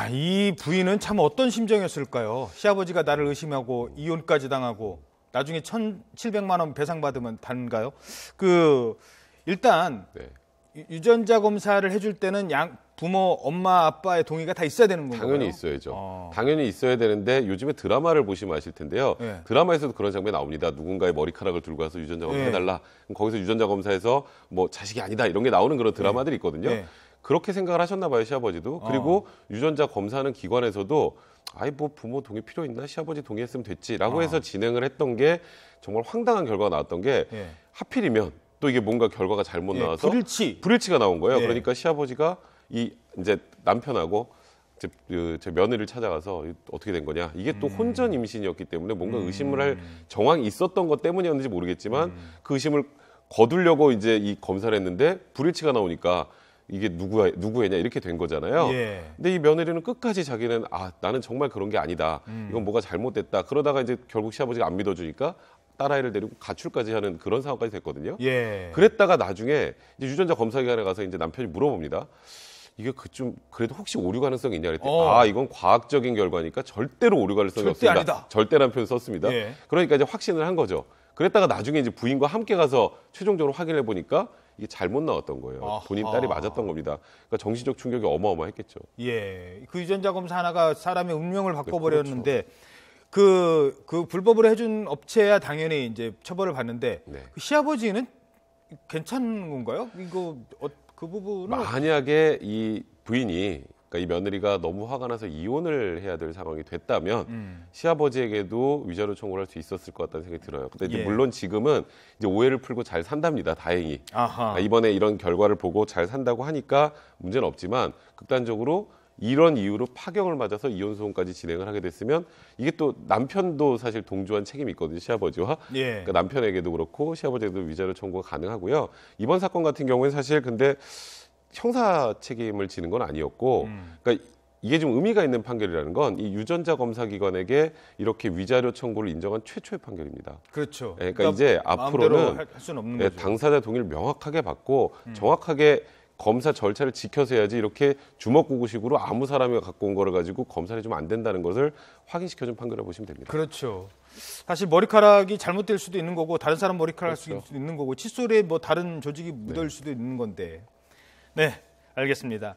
이 부인은 참 어떤 심정이었을까요? 시아버지가 나를 의심하고 이혼까지 당하고 나중에 1,700만 원 배상받으면 단가요? 일단 네. 유전자 검사를 해줄 때는 부모, 엄마, 아빠의 동의가 다 있어야 되는 건가요? 당연히 있어야죠. 당연히 있어야 되는데 요즘에 드라마를 보시면 아실 텐데요. 네. 드라마에서도 그런 장면이 나옵니다. 누군가의 머리카락을 들고 가서 유전자 검사 해달라. 그럼 거기서 유전자 검사에서 뭐 자식이 아니다 이런 게 나오는 그런 드라마들이 있거든요. 네. 그렇게 생각을 하셨나 봐요, 시아버지도. 그리고 유전자 검사하는 기관에서도 뭐 부모 동의 필요 있나? 시아버지 동의했으면 됐지라고 해서 진행을 했던 게 정말 황당한 결과가 나왔던 게 하필이면 또 이게 뭔가 결과가 잘못 나와서 불일치가 나온 거예요. 그러니까 시아버지가 이제 남편하고 제 며느리를 찾아가서 어떻게 된 거냐. 이게 또 혼전 임신이었기 때문에 뭔가 의심을 할 정황이 있었던 것 때문이었는지 모르겠지만 그 의심을 거두려고 이제 이 검사를 했는데 불일치가 나오니까 이게 누구 애냐 이렇게 된 거잖아요. 근데 이 며느리는 끝까지 자기는 나는 정말 그런 게 아니다. 이건 뭐가 잘못됐다. 그러다가 이제 결국 시아버지가 안 믿어주니까 딸아이를 데리고 가출까지 하는 그런 상황까지 됐거든요. 그랬다가 나중에 이제 유전자 검사기관에 가서 이제 남편이 물어봅니다. 이게 좀 그래도 혹시 오류 가능성이 있냐 그랬더니 이건 과학적인 결과니까 절대로 오류 가능성이 없습니다. 아니다. 절대라는 표현 썼습니다. 그러니까 이제 확신을 한 거죠. 그랬다가 나중에 이제 부인과 함께 가서 최종적으로 확인해 보니까 이게 잘못 나왔던 거예요. 본인 딸이 맞았던 겁니다. 그러니까 정신적 충격이 어마어마했겠죠. 그 유전자 검사 하나가 사람의 운명을 바꿔버렸는데 그 불법으로 해준 업체야 당연히 이제 처벌을 받는데 그 시아버지는 괜찮은 건가요? 이거 그 부분은 만약에 이 부인이 그러니까 이 며느리가 너무 화가 나서 이혼을 해야 될 상황이 됐다면 시아버지에게도 위자료 청구를 할 수 있었을 것 같다는 생각이 들어요. 근데 이제 물론 지금은 이제 오해를 풀고 잘 산답니다. 다행히. 이번에 이런 결과를 보고 잘 산다고 하니까 문제는 없지만 극단적으로 이런 이유로 파경을 맞아서 이혼 소송까지 진행을 하게 됐으면 이게 또 남편도 사실 동조한 책임이 있거든요. 시아버지와. 그러니까 남편에게도 그렇고 시아버지에게도 위자료 청구가 가능하고요. 이번 사건 같은 경우에는 사실 근데 형사 책임을 지는 건 아니었고 그러니까 이게 좀 의미가 있는 판결이라는 건 이 유전자 검사 기관에게 이렇게 위자료 청구를 인정한 최초의 판결입니다. 그렇죠. 그러니까 이제 앞으로는 할 수는 없는 거죠. 당사자 동의를 명확하게 받고 정확하게 검사 절차를 지켜서 해야지 이렇게 주먹구구식으로 아무 사람이 갖고 온 거를 가지고 검사를 해주면 안 된다는 것을 확인시켜준 판결이라고 보시면 됩니다. 그렇죠. 사실 머리카락이 잘못될 수도 있는 거고 다른 사람 머리카락일 수도 있는 거고 칫솔에 뭐 다른 조직이 묻을 수도 있는 건데. 네, 알겠습니다.